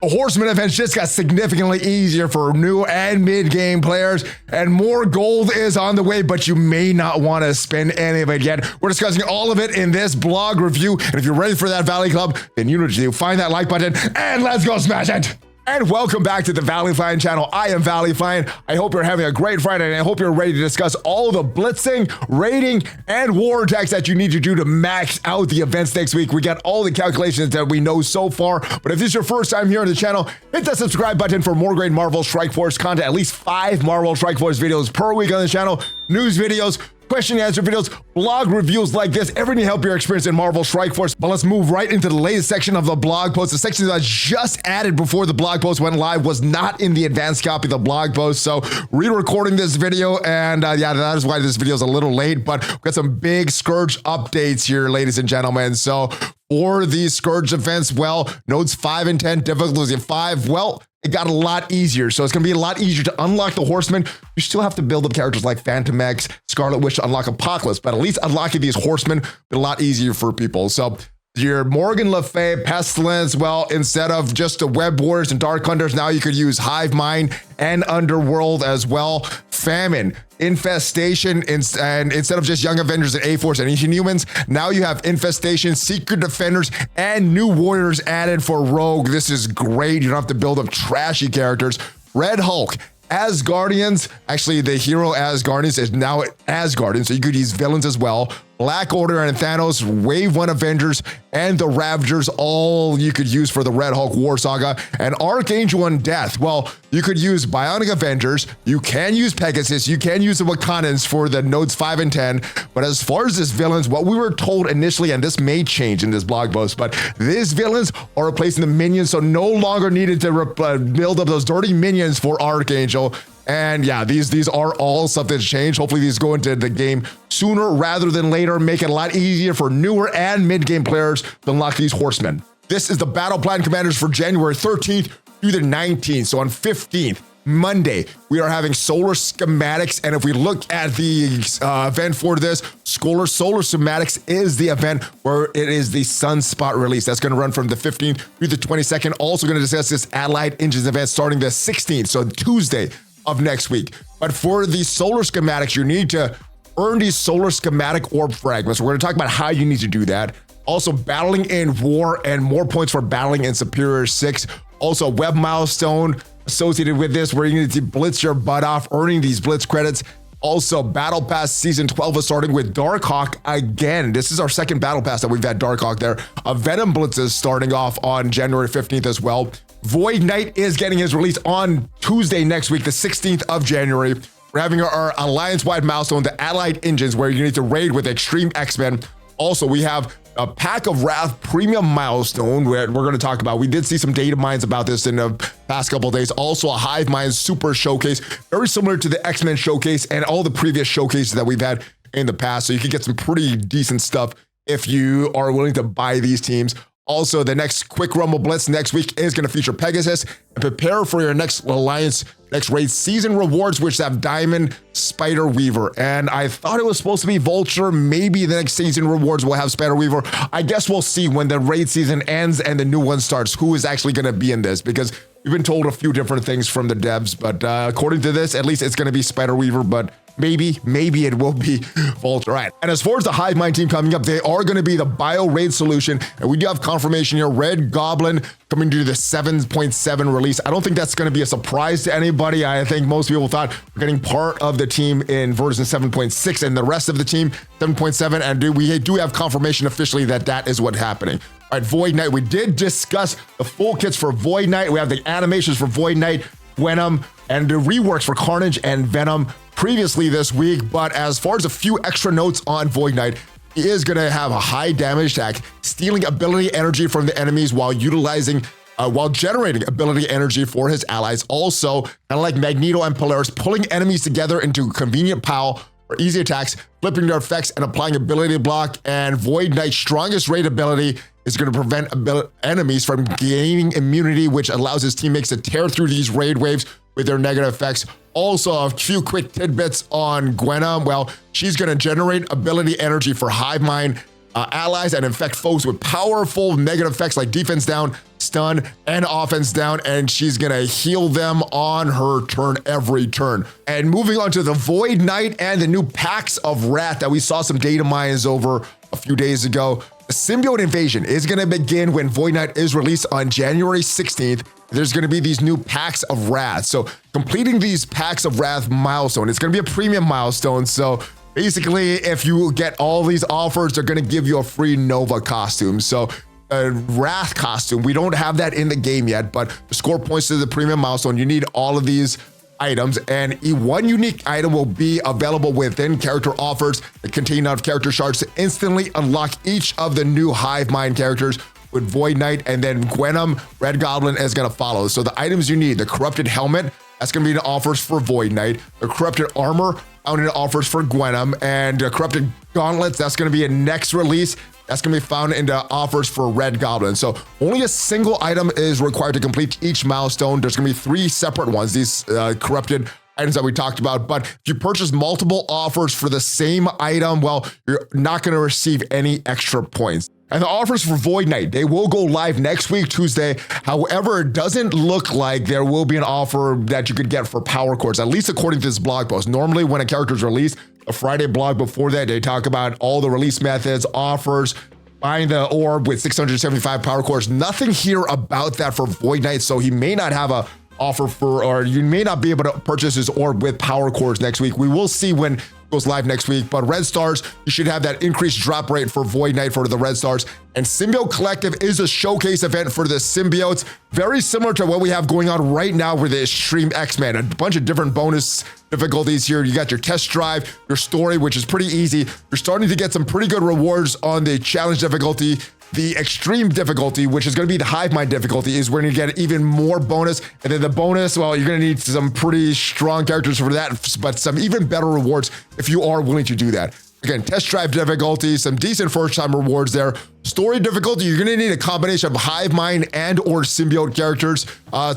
The Horseman events just got significantly easier for new and mid-game players, and more gold is on the way, but you may not want to spend any of it yet. We're discussing all of it in this blog review, and if you're ready for that Valley Club, then you know what to do. Find that like button, and let's go smash it! And welcome back to the ValleyFlyin channel. I am ValleyFlyin. I hope you're having a great Friday, and I hope you're ready to discuss all the blitzing, raiding, and war attacks that you need to do to max out the events next week. We got all the calculations that we know so far, but if this is your first time here on the channel, hit the subscribe button for more great Marvel Strike Force content, at least 5 Marvel Strike Force videos per week on the channel, news videos, question and answer videos, blog reviews like this, everything to help your experience in Marvel Strike Force. But let's move right into the latest section of the blog post. The section that I just added before the blog post went live was not in the advanced copy of the blog post. So re-recording this video, and yeah, that is why this video is a little late, but we've got some big Scourge updates here, ladies and gentlemen. So for these Scourge events, well, nodes 5 and 10, difficulty 5, well, it got a lot easier. So it's going to be a lot easier to unlock the Horsemen. You still have to build up characters like Phantom X, Scarlet Witch to unlock Apocalypse, but at least unlocking these Horsemen a lot easier for people. So your Morgan Le Fay, Pestilence, well, instead of just the Web Warriors and Dark Hunters, now you could use Hive Mind and Underworld as well. Famine, Infestation, and instead of just Young Avengers and A-Force and Inhumans, now you have Infestation, Secret Defenders, and new warriors added for Rogue. This is great. You don't have to build up trashy characters. Red Hulk, Asgardians, actually the hero Asgardians is now Asgardian, so you could use villains as well. Black Order and Thanos, Wave 1 Avengers, and the Ravagers, all you could use for the Red Hulk War Saga. And Archangel and Death, well, you could use Bionic Avengers, you can use Pegasus, you can use the Wakandans for the nodes 5 and 10, but as far as this villains, what we were told initially, and this may change in this blog post, but these villains are replacing the minions, so no longer needed to build up those dirty minions for Archangel. And yeah, these are all something to change. Hopefully these go into the game sooner rather than later, make it a lot easier for newer and mid-game players to unlock these Horsemen. This is the battle plan commanders for January 13th through the 19th. So on 15th, Monday, we are having solar schematics. And if we look at the event for this, solar schematics is the event where it is the Sunspot release. That's going to run from the 15th through the 22nd. Also going to discuss this Allied Engines event starting the 16th. So Tuesday of next week. But for the solar schematics, you need to earn these solar schematic orb fragments. We're going to talk about how you need to do that. Also, battling in war and more points for battling in Superior 6. Also, web milestone associated with this where you need to blitz your butt off, earning these blitz credits. Also, Battle Pass Season 12 is starting with Darkhawk again. This is our second Battle Pass that we've had Darkhawk there. A Venom Blitz is starting off on January 15th as well. Void Knight is getting his release on Tuesday next week, the 16th of January. We're having our alliance-wide milestone, the Allied Engines, where you need to raid with Extreme X-Men. Also, we have a Pack of Wrath premium milestone where we're going to talk about. We did see some data mines about this in the past couple of days. Also, a Hive Mind super showcase, very similar to the X-Men showcase and all the previous showcases that we've had in the past. So you can get some pretty decent stuff if you are willing to buy these teams. Also, the next Quick Rumble Blitz next week is going to feature Pegasus. And prepare for your next Alliance, next raid season rewards, which have Diamond, Spider Weaver. And I thought it was supposed to be Vulture. Maybe the next season rewards will have Spider Weaver. I guess we'll see when the raid season ends and the new one starts, who is actually going to be in this, because we've been told a few different things from the devs. But according to this, at least it's going to be Spider Weaver, but maybe it will be Vulture. All right. And as far as the Hive Mind team coming up, they are going to be the Bio Raid solution. And we do have confirmation here. Red Goblin coming to the 7.7 release. I don't think that's going to be a surprise to anybody. I think most people thought we're getting part of the team in version 7.6 and the rest of the team 7.7. And we do have confirmation officially that that is what's happening. All right, Void Knight. We did discuss the full kits for Void Knight. We have the animations for Void Knight, Venom, and the reworks for Carnage and Venom previously this week. But as far as a few extra notes on Void Knight, he is going to have a high damage attack, stealing ability energy from the enemies while generating ability energy for his allies. Also, kind of like Magneto and Polaris, pulling enemies together into convenient pile for easy attacks, flipping their effects and applying ability block. And Void Knight's strongest raid ability is going to prevent enemies from gaining immunity, which allows his teammates to tear through these raid waves with their negative effects. Also, a few quick tidbits on Gwenna. Well, she's going to generate ability energy for Hive Mind allies and infect foes with powerful negative effects like defense down, stun and offense down, and she's gonna heal them on her turn every turn. And moving on to the Void Knight and the new packs of Wrath that we saw some data mines over a few days ago. The Symbiote invasion is gonna begin when Void Knight is released on January 16th. There's gonna be these new packs of Wrath. So completing these packs of Wrath milestone, it's gonna be a premium milestone. So basically, if you get all these offers, they're gonna give you a free Nova costume. So a Wrath costume, we don't have that in the game yet, but to score points to the premium milestone, you need all of these items, and one unique item will be available within character offers that contain enough character shards to instantly unlock each of the new Hive Mind characters with Void Knight, and then Gwenum, Red Goblin is gonna follow. So the items you need: the Corrupted Helmet, that's gonna be in offers for Void Knight; the Corrupted Armor, found in offers for Gwenum; and the Corrupted Gauntlets, that's gonna be a next release. That's gonna be found in the offers for Red Goblin. So only a single item is required to complete each milestone. There's gonna be 3 separate ones, these corrupted items that we talked about. But if you purchase multiple offers for the same item, well, you're not gonna receive any extra points. And the offers for Void Knight, they will go live next week, Tuesday. However, it doesn't look like there will be an offer that you could get for power cores, at least according to this blog post. Normally when a character is released, a Friday blog before that, they talk about all the release methods, offers, buying the orb with 675 power cores. Nothing here about that for Void Knight, so he may not have a offer for, or you may not be able to purchase his orb with power cores next week. We will see when it goes live next week, but Red Stars, you should have that increased drop rate for Void Knight for the Red Stars. And Symbiote Collective is a showcase event for the symbiotes, very similar to what we have going on right now with the Extreme X-Men. A bunch of different bonus difficulties here. You got your test drive, your story, which is pretty easy. You're starting to get some pretty good rewards on the challenge difficulty. The extreme difficulty, which is going to be the Hive Mind difficulty, is where you get even more bonus. And then the bonus, well, you're going to need some pretty strong characters for that, but some even better rewards if you are willing to do that. Again, test drive difficulty, some decent first-time rewards there. Story difficulty, you're going to need a combination of Hive Mind and or symbiote characters.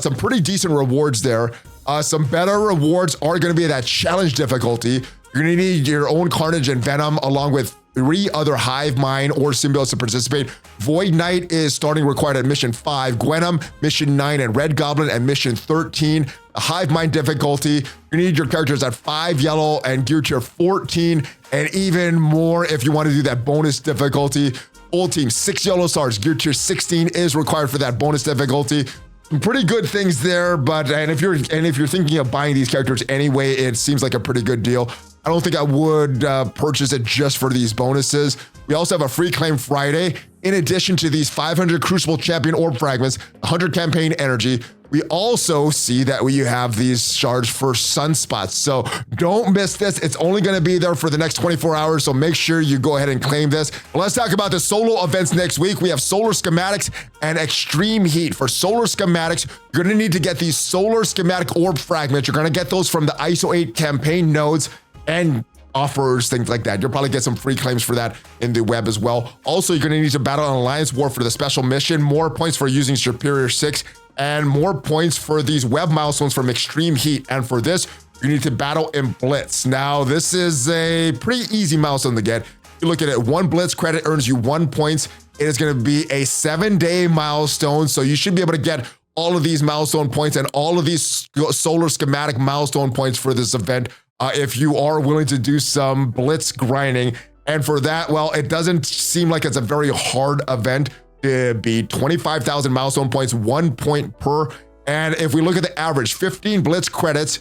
Some pretty decent rewards there. Some better rewards are going to be that challenge difficulty. You're going to need your own Carnage and Venom along with 3 other Hive Mind or symbiotes to participate. Void Knight is starting required at mission 5, Gwenum, mission 9, and Red Goblin at mission 13. The Hive Mind difficulty, you need your characters at 5 yellow and gear tier 14, and even more if you want to do that bonus difficulty. Full team, 6 yellow stars, gear tier 16 is required for that bonus difficulty. Some pretty good things there, but if you're thinking of buying these characters anyway, it seems like a pretty good deal. I don't think I would purchase it just for these bonuses. We also have a free claim Friday. In addition to these 500 Crucible Champion Orb Fragments, 100 Campaign Energy, we also see that we have these shards for Sunspots. So don't miss this. It's only going to be there for the next 24 hours. So make sure you go ahead and claim this. Let's talk about the solo events next week. We have Solar Schematics and Extreme Heat. For Solar Schematics, you're going to need to get these Solar Schematic Orb Fragments. You're going to get those from the ISO 8 campaign nodes and offers, things like that. You'll probably get some free claims for that in the web as well. Also, you're going to need to battle an Alliance War for the special mission, more points for using Superior 6, and more points for these web milestones from Extreme Heat. And for this, you need to battle in Blitz. Now, this is a pretty easy milestone to get. You look at it, 1 Blitz credit earns you 1 point. It is going to be a 7-day milestone, so you should be able to get all of these milestone points and all of these Solar Schematic milestone points for this event if you are willing to do some Blitz grinding. And for that, well, it doesn't seem like it's a very hard event to be 25,000 milestone points, 1 point per. And if we look at the average, 15 Blitz credits,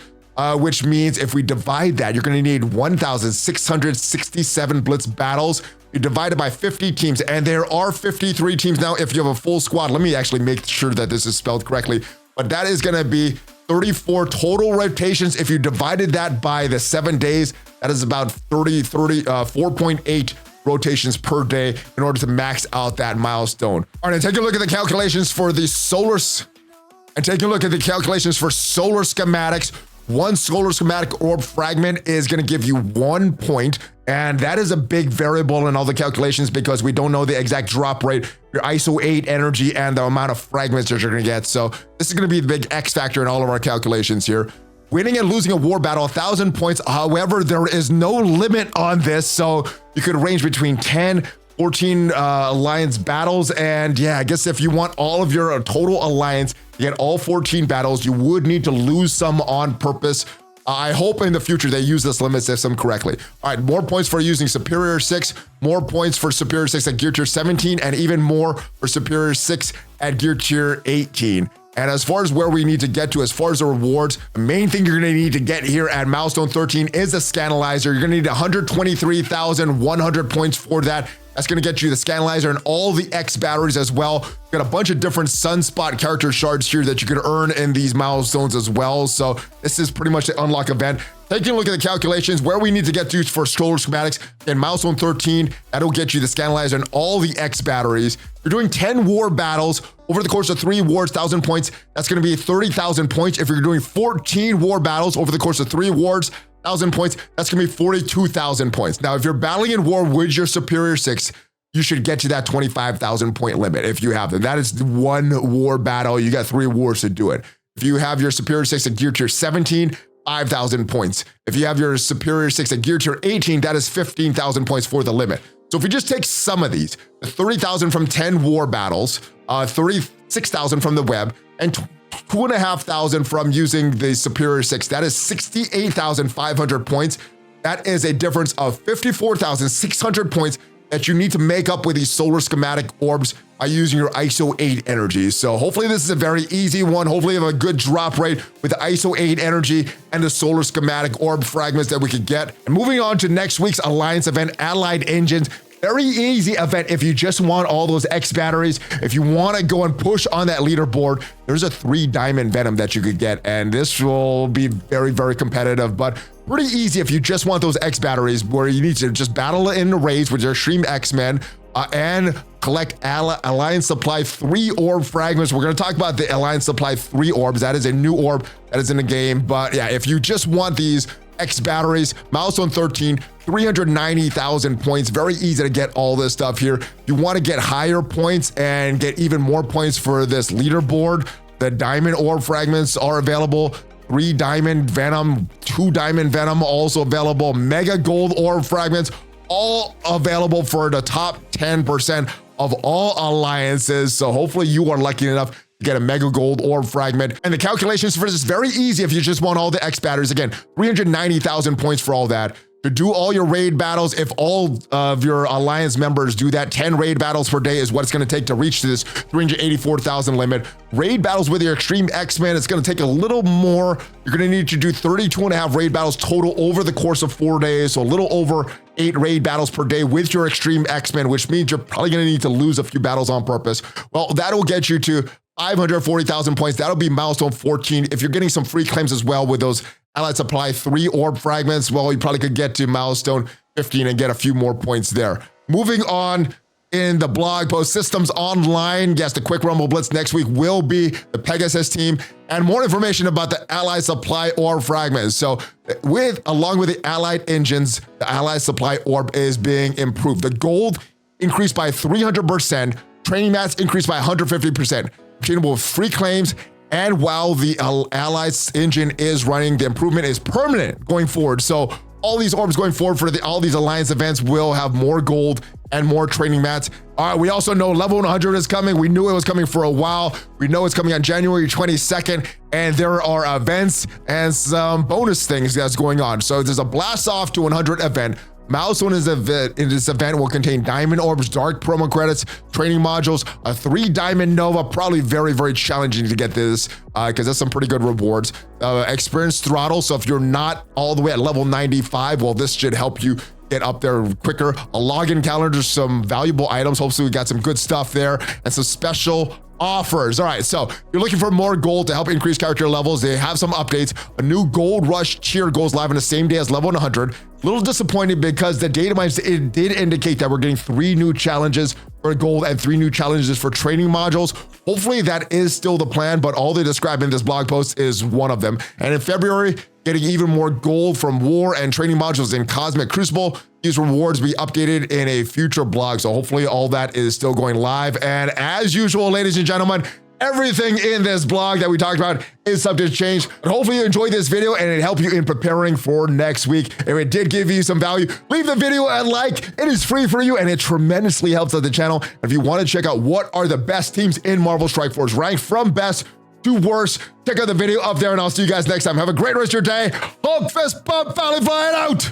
which means if we divide that, you're going to need 1,667 Blitz battles. You divide it by 50 teams, and there are 53 teams now if you have a full squad. Let me actually make sure that this is spelled correctly. But that is going to be 34 total rotations. If you divided that by the 7 days, that is about 4.8 rotations per day in order to max out that milestone. All right, and take a look at the calculations for the solar schematics. 1 Solar Schematic Orb Fragment is going to give you 1 point, and that is a big variable in all the calculations because we don't know the exact drop rate, your ISO 8 energy, and the amount of fragments that you're going to get. So this is going to be the big X factor in all of our calculations here. Winning and losing a war battle, 1,000 points. However, there is no limit on this, so you could range between 10 14 alliance battles. And yeah, I guess if you want all of your total alliance to get all 14 battles, you would need to lose some on purpose. I hope in the future they use this limit system correctly. All right, more points for using Superior 6, more points for Superior 6 at Gear Tier 17, and even more for Superior 6 at Gear Tier 18. And as far as where we need to get to, as far as the rewards, the main thing you're gonna need to get here at Milestone 13 is a Scanalyzer. You're gonna need 123,100 points for that. That's gonna get you the Scanalyzer and all the X batteries as well. Got a bunch of different Sunspot character shards here that you could earn in these milestones as well. So this is pretty much the unlock event. Taking a look at the calculations, where we need to get to for stroller schematics in milestone 13, that'll get you the Scanalyzer and all the X batteries. You're doing 10 war battles over the course of 3 wars, 1,000 points. That's gonna be 30,000 points. If you're doing 14 war battles over the course of 3 wars, 1,000 points, that's gonna be 42,000 points. Now, if you're battling in war with your Superior 6, you should get to that 25,000 point limit if you have them. That is 1 war battle. You got 3 wars to do it. If you have your Superior 6 at Gear Tier 17, 5,000 points. If you have your Superior 6 at Gear Tier 18, that is 15,000 points for the limit. So if we just take some of these, 30,000 from 10 war battles, 36,000 from the web, and 2,500 from using the Superior 6, that is 68,500 points. That is a difference of 54,600 points that you need to make up with these solar schematic orbs by using your ISO 8 energy. So hopefully this is a very easy one. Hopefully you have a good drop rate with the ISO 8 energy and the solar schematic orb fragments that we could get. And moving on to next week's Alliance event, Allied Engines. Very easy event if you just want all those X batteries. If you want to go and push on that leaderboard, there's a 3 diamond venom that you could get, and this will be very, very competitive, but pretty easy if you just want those X batteries, where you need to just battle in the raids with your Extreme X-Men and collect Alliance Supply 3 orb fragments. We're going to talk about the Alliance Supply 3 orbs. That is a new orb that is in the game, but yeah, if you just want these X batteries, milestone 13, 390,000 points. Very easy to get all this stuff here. If you want to get higher points and get even more points for this leaderboard, the diamond orb fragments are available. 3 diamond venom, 2 diamond venom also available. Mega gold orb fragments, all available for the top 10% of all alliances. So hopefully you are lucky enough get a mega gold orb fragment. And the calculations for this is very easy if you just want all the X batteries. Again, 390,000 points for all that. To do all your raid battles, if all of your alliance members do that, 10 raid battles per day is what it's going to take to reach this 384,000 limit. Raid battles with your Extreme X-Men, it's going to take a little more. You're going to need to do 32.5 raid battles total over the course of 4 days, so a little over 8 raid battles per day with your Extreme X-Men, which means you're probably going to need to lose a few battles on purpose. Well, that'll get you to 540,000 points. That'll be milestone 14. If you're getting some free claims as well with those Allied Supply 3 orb fragments, well, you probably could get to milestone 15 and get a few more points there. Moving on in the blog post, Systems Online. Yes, the Quick Rumble Blitz next week will be the Pegasus team, and more information about the Allied Supply orb fragments. So along with the Allied engines, the Allied Supply orb is being improved. The gold increased by 300%, training mats increased by 150%, obtainable with free claims. And while the Allied's engine is running, the improvement is permanent going forward. So all these orbs going forward for all these Alliance events will have more gold and more training mats. All right, we also know level 100 is coming. We knew it was coming for a while. We know it's coming on January 22nd, and there are events and some bonus things that's going on. So there's a blast off to 100 event. Milestone in this event will contain diamond orbs, dark promo credits, training modules, a 3 diamond nova, probably very, very challenging to get this because that's some pretty good rewards. Experience throttle, so if you're not all the way at level 95, well, this should help you get up there quicker. A login calendar, some valuable items. Hopefully we got some good stuff there and some special offers. All right, so you're looking for more gold to help increase character levels. They have some updates. A new Gold Rush tier goes live on the same day as level 100. A little disappointed because the data mines, it did indicate that we're getting 3 new challenges for gold and 3 new challenges for training modules. Hopefully that is still the plan, but all they describe in this blog post is one of them. And in February, getting even more gold from war and training modules in Cosmic Crucible. These rewards will be updated in a future blog. So hopefully all that is still going live. And as usual, ladies and gentlemen, everything in this blog that we talked about is subject to change. And hopefully you enjoyed this video and it helped you in preparing for next week. If it did give you some value, leave the video a like. It is free for you and it tremendously helps out the channel. And if you want to check out what are the best teams in Marvel Strike Force, ranked from best to worst, check out the video up there and I'll see you guys next time. Have a great rest of your day. Hulk fist bump, ValleyFlyin out.